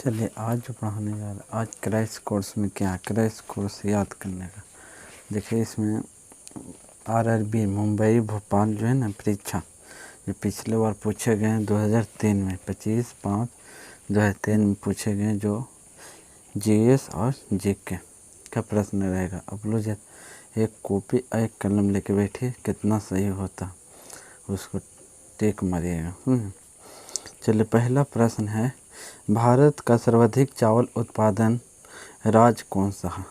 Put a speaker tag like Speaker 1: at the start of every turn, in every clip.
Speaker 1: चलिए आज जो पढ़ाने जा रहा है, आज क्रैश कोर्स में क्या क्रैश कोर्स याद करने का। देखिए इसमें आरआरबी मुंबई भोपाल जो है ना परीक्षा, जो पिछले बार पूछे गए हैं 2003 में 25/5/2003 में पूछे गए, जो जीएस और जीके का प्रश्न रहेगा। अब लोग एक कॉपी एक कलम लेके बैठिए, कितना सही होता उसको टिक मारिएगा। चलिए पहला प्रश्न है, भारत का सर्वाधिक चावल उत्पादन राज्य कौन सा है?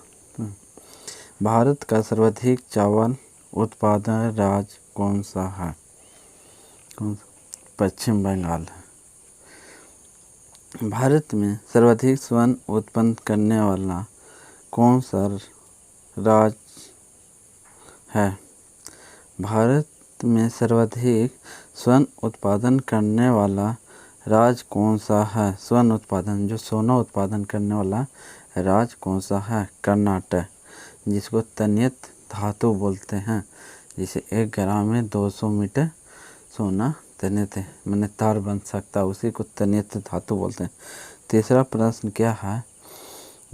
Speaker 1: भारत का सर्वाधिक चावल उत्पादन राज्य कौन सा है? पश्चिम बंगाल है। भारत में सर्वाधिक स्वर्ण उत्पन्न करने वाला कौन सा राज्य है? भारत में सर्वाधिक स्वर्ण उत्पादन करने वाला राज्य कौन सा है? स्वर्ण उत्पादन, जो सोना उत्पादन करने वाला राज्य कौन सा है? कर्नाटक, जिसको तन्यत धातु बोलते हैं। जैसे 1 ग्राम में 200 मीटर सोना तन्यत है, मैंने तार बन सकता है, उसी को तन्यत धातु बोलते हैं। तीसरा प्रश्न क्या है,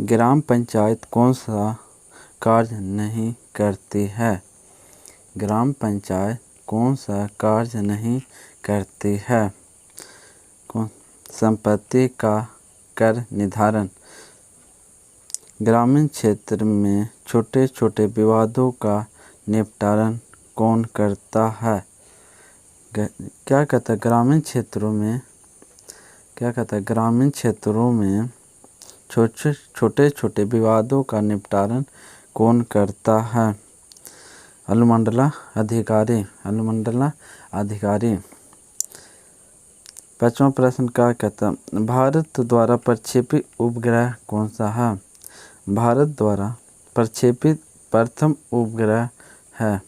Speaker 1: ग्राम पंचायत कौन सा कार्य नहीं करती है? ग्राम पंचायत कौन सा कार्य नहीं करती है? संपत्ति का कर निर्धारण। ग्रामीण क्षेत्र में छोटे छोटे विवादों का निपटारण कौन करता है? क्या कहता है ग्रामीण क्षेत्रों में, क्या कहता है ग्रामीण क्षेत्रों में छोटे छोटे विवादों का निपटारण कौन करता है? अनुमंडला अधिकारी, अनुमंडला अधिकारी। पांचवा प्रश्न क्या कहता है, भारत द्वारा प्रक्षेपित उपग्रह कौन सा है? भारत द्वारा प्रक्षेपित प्रथम उपग्रह है।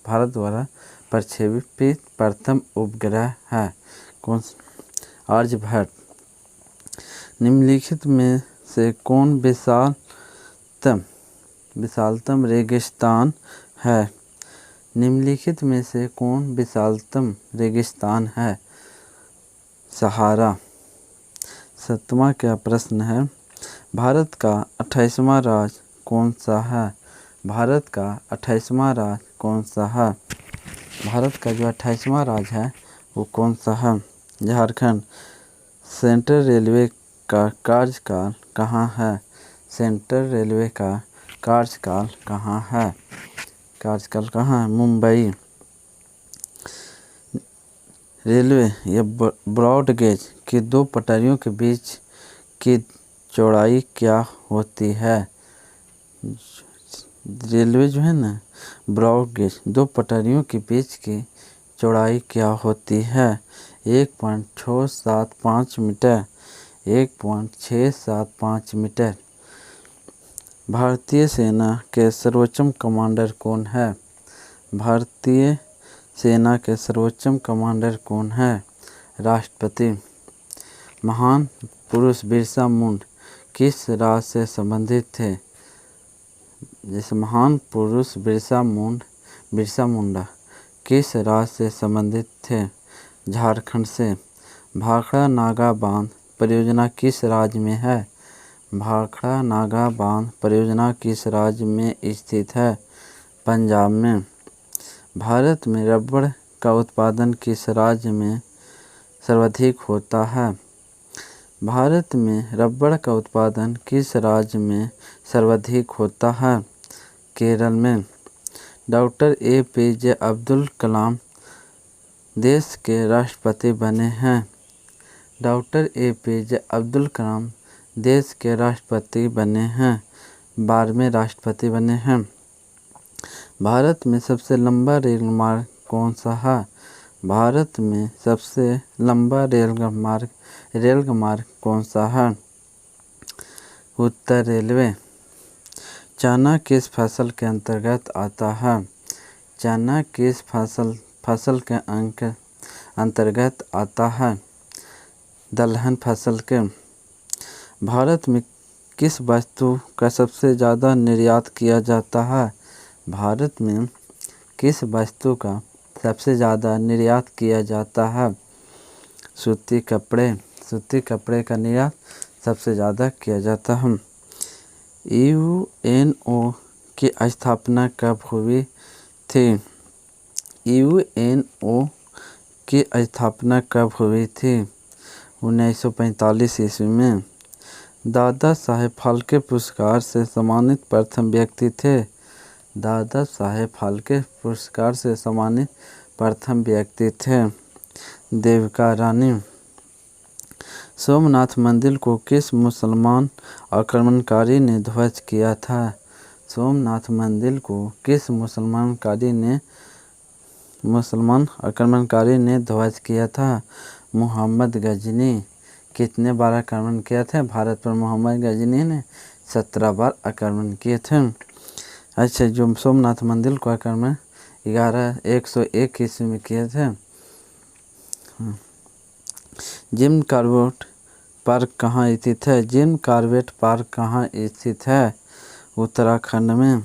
Speaker 1: भारत द्वारा प्रक्षेपित प्रथम उपग्रह है कौन सा? आर्यभट्ट। निम्नलिखित में से कौन विशालतम रेगिस्तान है? निम्नलिखित में से कौन विशालतम रेगिस्तान है? सहारा। सातवां क्या प्रश्न है, भारत का 28वां राज्य कौन सा है? भारत का 28वां राज्य कौन सा है? भारत का जो 28वां राज्य है वो कौन सा है? झारखंड। सेंट्रल रेलवे का कार्यकाल कहाँ है? सेंट्रल रेलवे का कार्यकाल कहाँ है? कार्यकाल कहाँ है? मुंबई। रेलवे या ब्रॉड गेज की 2 पटरियों के बीच की चौड़ाई क्या होती है? रेलवे जो है ना ब्रॉड गेज 2 पटरियों के बीच की चौड़ाई क्या होती है? 1.675 मीटर, 1.675 मीटर। भारतीय सेना के सर्वोच्च कमांडर कौन है? भारतीय सेना के सर्वोच्च कमांडर कौन है? राष्ट्रपति। महान पुरुष बिरसा मुंडा किस राज्य से संबंधित थे? जैसे महान पुरुष बिरसा मुंडा किस राज्य से संबंधित थे? झारखंड से। भाखड़ा नागा बांध परियोजना किस राज्य में है? भाखड़ा नागा बांध परियोजना किस राज्य में स्थित है? पंजाब में। भारत में रबड़ का उत्पादन किस राज्य में सर्वाधिक होता है? भारत में रबड़ का उत्पादन किस राज्य में सर्वाधिक होता है? केरल में। डॉक्टर APJ अब्दुल कलाम देश के राष्ट्रपति बने हैं। डॉक्टर APJ अब्दुल कलाम देश के राष्ट्रपति बने हैं, 12वें राष्ट्रपति बने हैं। भारत में सबसे लंबा रेल मार्ग कौन सा है? भारत में सबसे लंबा रेल मार्ग कौन सा है? उत्तर रेलवे। चना किस फसल के अंतर्गत आता है? चना किस फसल के अंतर्गत आता है? दलहन फसल के। भारत में किस वस्तु का सबसे ज़्यादा निर्यात किया जाता है? भारत में किस वस्तु का सबसे ज़्यादा निर्यात किया जाता है? सूती कपड़े। सूती कपड़े का निर्यात सबसे ज़्यादा किया जाता है। यूएनओ की स्थापना कब हुई थी? यूएनओ की स्थापना कब हुई थी? 1945 ईस्वी में। दादा साहेब फाल्के पुरस्कार से सम्मानित प्रथम व्यक्ति थे। दादा साहेब फाल्के पुरस्कार से सम्मानित प्रथम व्यक्ति थे देविका रानी। सोमनाथ मंदिर को किस मुसलमान आक्रमणकारी ने ध्वस्त किया था? सोमनाथ मंदिर को किस मुसलमान आक्रमणकारी ने ध्वस्त किया था? मोहम्मद गजनी। कितने बार आक्रमण किया था भारत पर मोहम्मद गजनी ने? 17 बार आक्रमण किए थे। अच्छा, जो सोमनाथ मंदिर को आक्रमण 101 ईस्वी में किए थे। जिम कॉर्बेट पार्क कहाँ स्थित है? जिम कॉर्बेट पार्क कहाँ स्थित है? उत्तराखंड में।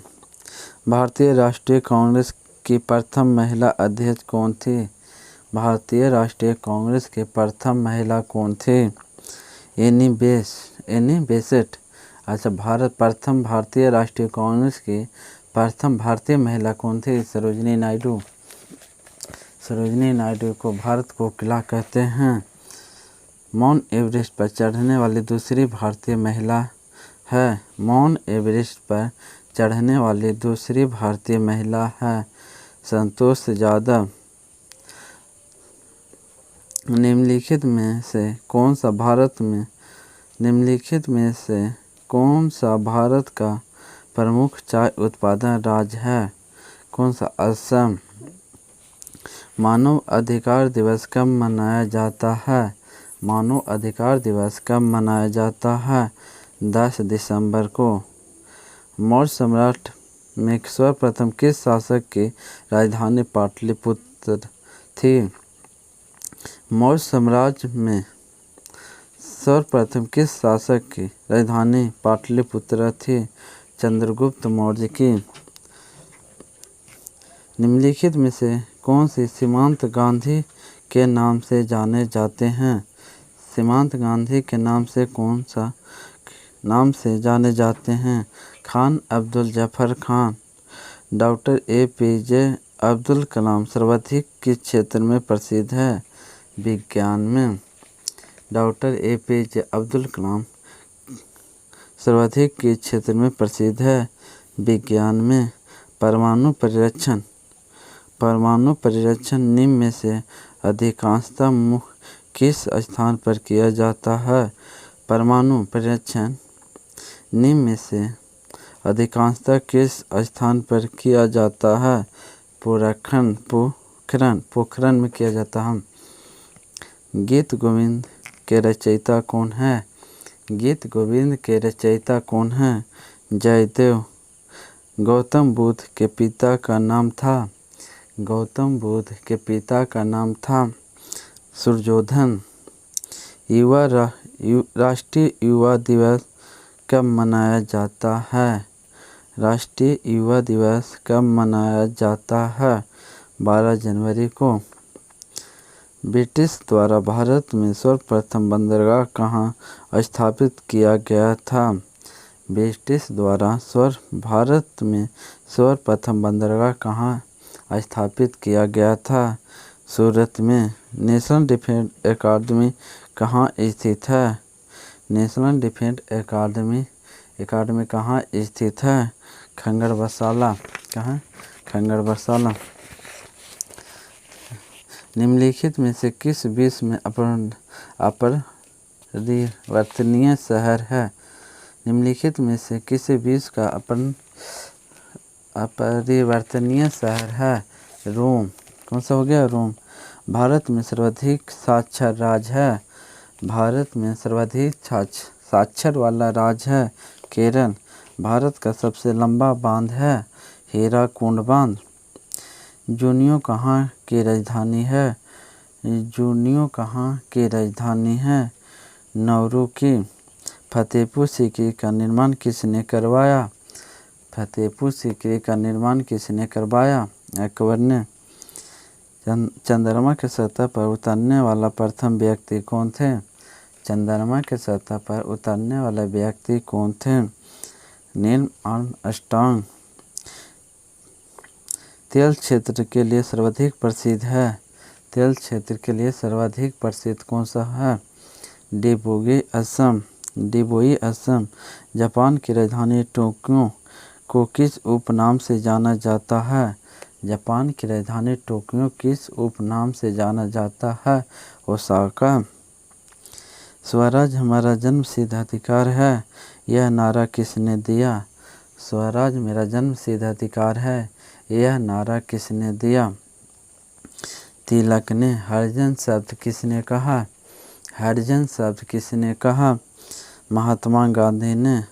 Speaker 1: भारतीय राष्ट्रीय कांग्रेस की प्रथम महिला अध्यक्ष कौन थी? भारतीय राष्ट्रीय कांग्रेस की प्रथम महिला कौन थी? Annie Besant. अच्छा, प्रथम भारतीय राष्ट्रीय कांग्रेस की प्रथम भारतीय महिला कौन थी? सरोजिनी नायडू। सरोजिनी नायडू को भारत कोकिला कहते हैं। माउंट एवरेस्ट पर चढ़ने वाली दूसरी भारतीय महिला है। माउंट एवरेस्ट पर चढ़ने वाली दूसरी भारतीय महिला है संतोष जाधव। निम्नलिखित में से कौन सा भारत का प्रमुख चाय उत्पादन राज्य है? कौन सा? असम। मानव अधिकार दिवस कब मनाया जाता है? मानव अधिकार दिवस कब मनाया जाता है? 10 दिसंबर को। मौर्य सम्राट में सर्वप्रथम किस शासक की राजधानी पाटलिपुत्र थी? मौर्य साम्राज्य में सर्वप्रथम किस शासक की राजधानी पाटलिपुत्र थी? चंद्रगुप्त मौर्य की। निम्नलिखित में से कौन से सीमांत गांधी के नाम से जाने जाते हैं? सीमांत गांधी के नाम से जाने जाते हैं? खान अब्दुल जफर खान। डॉक्टर APJ अब्दुल कलाम सर्वाधिक किस क्षेत्र में प्रसिद्ध है? विज्ञान में। डॉक्टर APJ अब्दुल कलाम सर्वाधिक किस क्षेत्र में प्रसिद्ध है? विज्ञान में। परमाणु परिरक्षण निम्न में से अधिकांशतः किस स्थान पर किया जाता है? परमाणु परिरक्षण निम्न में से अधिकांशतः किस स्थान पर किया जाता है? पोखरण में किया जाता है। गीत गोविंद के रचयिता कौन है? गीत गोविंद के रचयिता कौन है? जयदेव। गौतम बुद्ध के पिता का नाम था? गौतम बुद्ध के पिता का नाम था सुरजोधन। राष्ट्रीय युवा दिवस कब मनाया जाता है? राष्ट्रीय युवा दिवस कब मनाया जाता है? 12 जनवरी को। ब्रिटिश द्वारा भारत में सर्वप्रथम बंदरगाह कहाँ स्थापित किया गया था? ब्रिटिश द्वारा भारत में सर्वप्रथम बंदरगाह कहाँ स्थापित किया गया था? सूरत में। नेशनल डिफेंस एकेडमी कहाँ स्थित है? नेशनल डिफेंस एकेडमी कहाँ स्थित है? खंगड़ बसाला। कहाँ? खंगड़ बसाला। निम्नलिखित में से किस विश्व में अपरिवर्तनीय शहर है? निम्नलिखित में से किस विश्व का अपरिवर्तनीय शहर है? रोम। कौन सा हो गया? रोम। भारत में सर्वाधिक साक्षर राज्य है? भारत में सर्वाधिक साक्षर वाला राज्य है केरल। भारत का सबसे लंबा बांध है हीराकुंड बांध। जूनियो कहाँ की राजधानी है? जूनियो कहाँ की राजधानी है? नौरू की। फतेहपुर सीकरी का निर्माण किसने करवाया? फतेहपुर सीकरी का निर्माण किसने करवाया? अकबर ने। चंद्रमा की सतह पर उतरने वाला प्रथम व्यक्ति कौन थे? चंद्रमा की सतह पर उतरने वाले व्यक्ति कौन थे? Neil Armstrong. तेल क्षेत्र के लिए सर्वाधिक प्रसिद्ध है। तेल क्षेत्र के लिए सर्वाधिक प्रसिद्ध कौन सा है? डिबोई असम। डिबोई असम। जापान की राजधानी टोक्यो को किस उपनाम से जाना जाता है? जापान की राजधानी टोक्यो किस उपनाम से जाना जाता है? ओसाका। स्वराज हमारा जन्मसिद्ध अधिकार है, यह नारा किसने दिया? स्वराज मेरा जन्मसिद्ध अधिकार है, यह नारा किसने दिया? तिलक ने। हरिजन शब्द किसने कहा? हरिजन शब्द किसने कहा? महात्मा गांधी ने।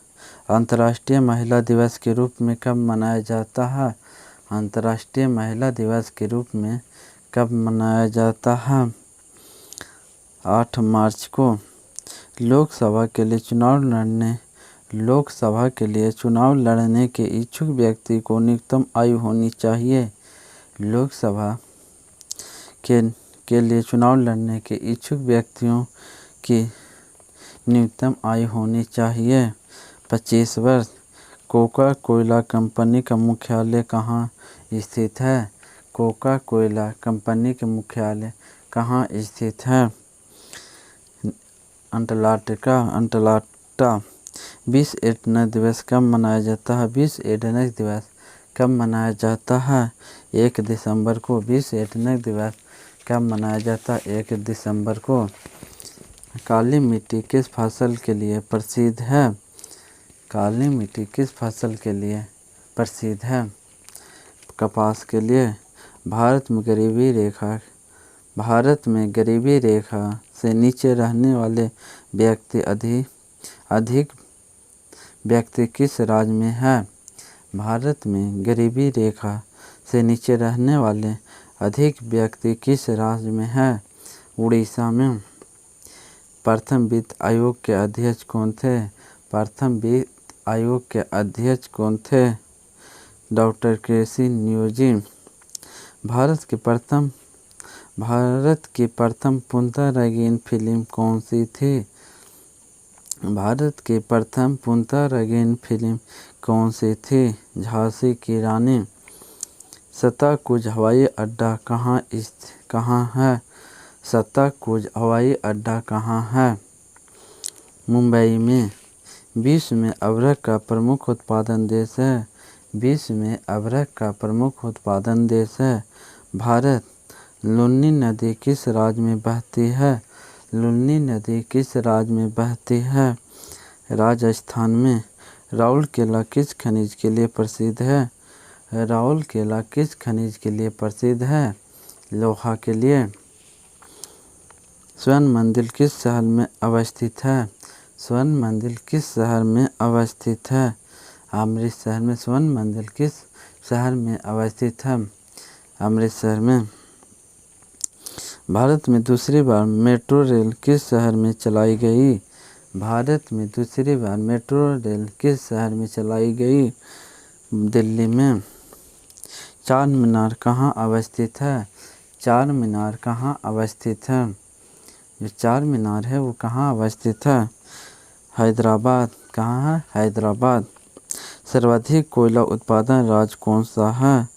Speaker 1: अंतर्राष्ट्रीय महिला दिवस के रूप में कब मनाया जाता है? अंतर्राष्ट्रीय महिला दिवस के रूप में कब मनाया जाता है? 8 मार्च को। लोकसभा के लिए चुनाव लड़ने के इच्छुक व्यक्ति को न्यूनतम आयु होनी चाहिए। लोकसभा के लिए चुनाव लड़ने के इच्छुक व्यक्तियों की न्यूनतम आयु होनी चाहिए 25 वर्ष। कोका कोला कंपनी का मुख्यालय कहाँ स्थित है? कोका कोला कंपनी के मुख्यालय कहाँ स्थित है? अटलांटा। विश्व इंटरनेट दिवस कब मनाया जाता है? विश्व इंटरनेट दिवस कब मनाया जाता है? 1 दिसंबर को। विश्व इंटरनेट दिवस कब मनाया जाता है? 1 दिसंबर को। काली मिट्टी किस फसल के लिए प्रसिद्ध है? काली मिट्टी किस फसल के लिए प्रसिद्ध है? कपास के लिए। भारत में गरीबी रेखा से नीचे रहने वाले अधिक व्यक्ति किस राज्य में है? भारत में गरीबी रेखा से नीचे रहने वाले अधिक व्यक्ति किस राज्य में है? उड़ीसा में। प्रथम वित्त आयोग के अध्यक्ष कौन थे? प्रथम वित्त आयोग के अध्यक्ष कौन थे? डॉक्टर केसी न्योजी। भारत की प्रथम पूर्णतः रंगीन फिल्म कौन सी थी? भारत की प्रथम पूर्णतः रंगीन फिल्म कौन सी थी? झांसी की रानी। सताकुज हवाई अड्डा कहाँ है? सताकुज हवाई अड्डा कहाँ है? मुंबई में। विश्व में अबरख का प्रमुख उत्पादन देश है। विश्व में अबरख का प्रमुख उत्पादन देश है भारत। लुनी नदी किस राज्य में बहती है? लुनी नदी किस राज्य में बहती है? राजस्थान में। राउरकेला किस खनिज के लिए प्रसिद्ध है? राउरकेला किस खनिज के लिए प्रसिद्ध है? लोहा के लिए। स्वर्ण मंदिर किस शहर में अवस्थित है? स्वर्ण मंदिर किस शहर में अवस्थित है? अमृतसर में। स्वर्ण मंदिर किस शहर में अवस्थित है? अमृतसर में। भारत में दूसरी बार मेट्रो रेल किस शहर में चलाई गई? भारत में दूसरी बार मेट्रो रेल किस शहर में चलाई गई? दिल्ली में। चार मीनार कहाँ अवस्थित है? चार मीनार कहाँ अवस्थित है? जो चार मीनार है वो कहाँ अवस्थित है? हैदराबाद। कहाँ है? हैदराबाद। सर्वाधिक कोयला उत्पादन राज्य कौन सा है?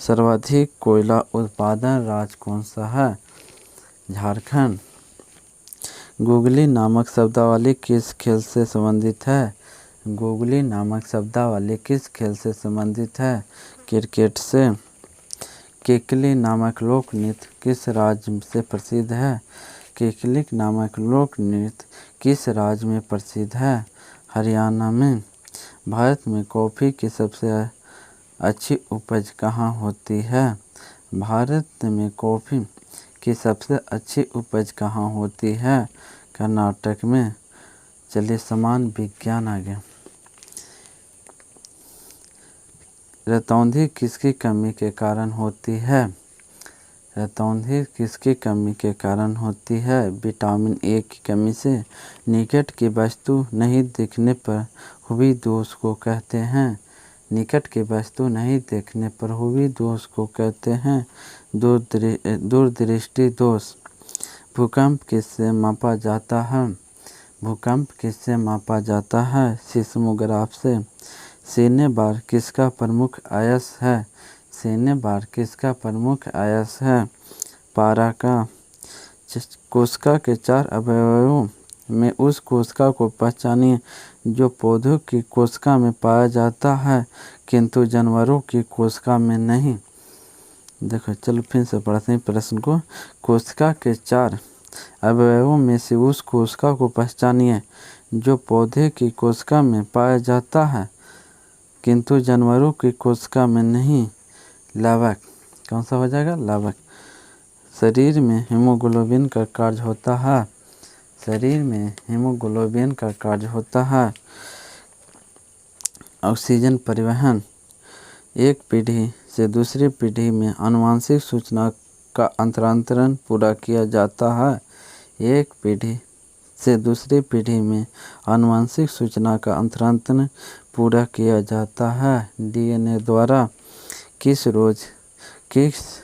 Speaker 1: सर्वाधिक कोयला उत्पादन राज्य कौन सा है? झारखंड। गुगली नामक शब्दावली किस खेल से संबंधित है? गुगली नामक शब्दावली किस खेल से संबंधित है? क्रिकेट से। किकली नामक लोक नृत्य किस राज्य से प्रसिद्ध है? किकली नामक लोक नृत्य किस राज्य में प्रसिद्ध है? हरियाणा में। भारत में कॉफ़ी की सबसे अच्छी उपज कहाँ होती है? भारत में कॉफ़ी की सबसे अच्छी उपज कहाँ होती है? कर्नाटक में। चलिए समान विज्ञान आ गया। रतौंधी किसकी कमी के कारण होती है? रतौंधी किसकी कमी के कारण होती है? विटामिन ए की कमी से। निकट की वस्तु नहीं दिखने पर हुई दोष को कहते हैं। निकट की वस्तु नहीं देखने पर हुई दोष को कहते हैं दूरदृष्टि दोष। भूकंप किससे मापा जाता है? भूकंप किससे मापा जाता है? सीस्मोग्राफ से। सीने बार किसका प्रमुख अयस्क है? सीने बार किसका प्रमुख अयस्क है? पारा का। कोशिका के 4 अवयवों में उस कोशिका को पहचानिए जो पौधों की कोशिका में पाया जाता है किंतु जानवरों की कोशिका में नहीं। देखो चलो फिर से पढ़ते हैं प्रश्न को। कोशिका के 4 अवयवों में से उस कोशिका को पहचानिए जो पौधे की कोशिका में पाया जाता है किंतु जानवरों की कोशिका में नहीं। लावक। कौन सा हो जाएगा? लावक। शरीर में हीमोग्लोबिन का कार्य होता है। शरीर में हीमोग्लोबिन का कार्य होता है। ऑक्सीजन परिवहन। एक पीढ़ी से दूसरी पीढ़ी में आनुवंशिक सूचना का अंतरांतरण पूरा किया जाता है। एक पीढ़ी से दूसरी पीढ़ी में आनुवंशिक सूचना का अंतरांतरण पूरा किया जाता है डीएनए द्वारा। किस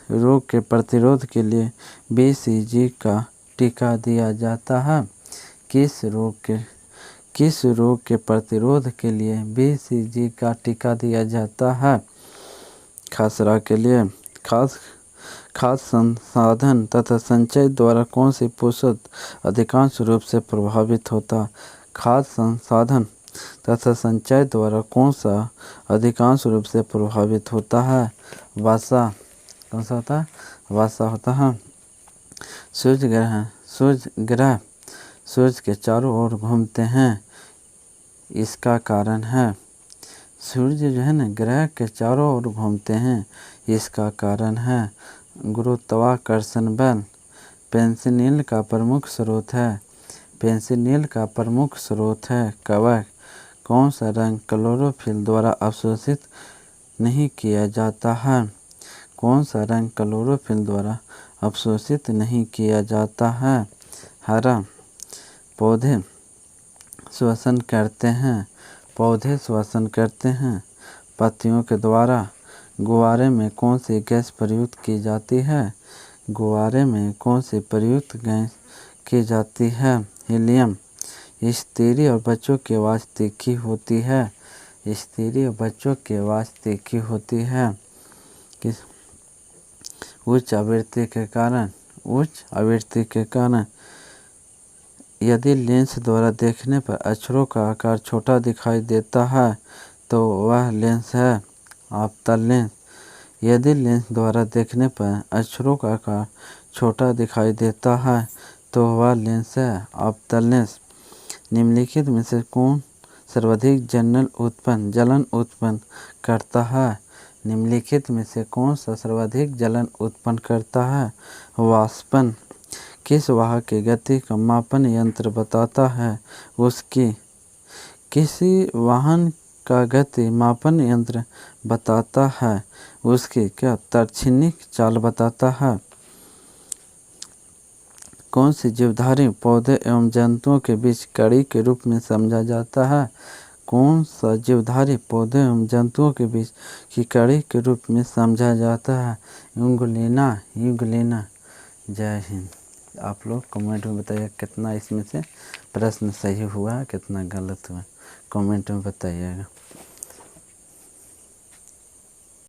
Speaker 1: रोग के प्रतिरोध के लिए बीसीजी का टीका दिया जाता है? किस रोग के प्रतिरोध के लिए बीसीजी का टीका दिया जाता है? खसरा के लिए। खाद्य संसाधन तथा संचय द्वारा कौन सी पोषक अधिकांश रूप से प्रभावित होता? खाद्य संसाधन तथा संचय द्वारा कौन सा अधिकांश रूप से प्रभावित होता है? वसा। कौन सा होता है? वसा होता है। सूर्य ग्रह सूर्य के चारों ओर घूमते हैं, इसका कारण है। सूर्य जो है ना ग्रह के चारों ओर घूमते हैं, इसका कारण है गुरुत्वाकर्षण बल। पेनिसिलिन का प्रमुख स्रोत है। पेनिसिलिन का प्रमुख स्रोत है कवक। कौन सा रंग क्लोरोफिल द्वारा अवशोषित नहीं किया जाता है? कौन सा रंग क्लोरोफिल द्वारा अवशोषित नहीं किया जाता है? हरा। पौधे श्वसन करते हैं। पौधे श्वसन करते हैं पत्तियों के द्वारा। गुब्बारे में कौन सी गैस प्रयुक्त की जाती है? गुब्बारे में कौन सी प्रयुक्त गैस की जाती है? हीलियम। स्त्री और बच्चों की आवाज़ तीखी होती है। स्त्री और बच्चों की आवाज़ तीखी होती है किस? उच्च आवृत्ति के कारण। उच्च आवृत्ति के कारण। यदि लेंस द्वारा देखने पर अक्षरों का आकार छोटा दिखाई देता है तो वह लेंस है अवतल लेंस। यदि लेंस द्वारा देखने पर अक्षरों का आकार छोटा दिखाई देता है तो वह लेंस है अवतल लेंस। निम्नलिखित में से कौन सर्वाधिक जलन उत्पन्न करता है? निम्नलिखित में से कौन सा सर्वाधिक जलन उत्पन्न करता है? वाष्पन। किस वाहक की गति का मापन यंत्र बताता है उसकी? किसी वाहन का गति मापन यंत्र बताता है उसकी क्या तार्क्षणिक चाल बताता है? कौन सी जीवधारी पौधे एवं जंतुओं के बीच कड़ी के रूप में समझा जाता है? कौन सा जीवधारी पौधे एवं जंतुओं के बीच की कड़ी के रूप में समझा जाता है? यूग्लिना। जय हिंद। आप लोग कमेंट में बताइए कितना इसमें से प्रश्न सही हुआ, कितना गलत हुआ, कमेंट में बताइएगा।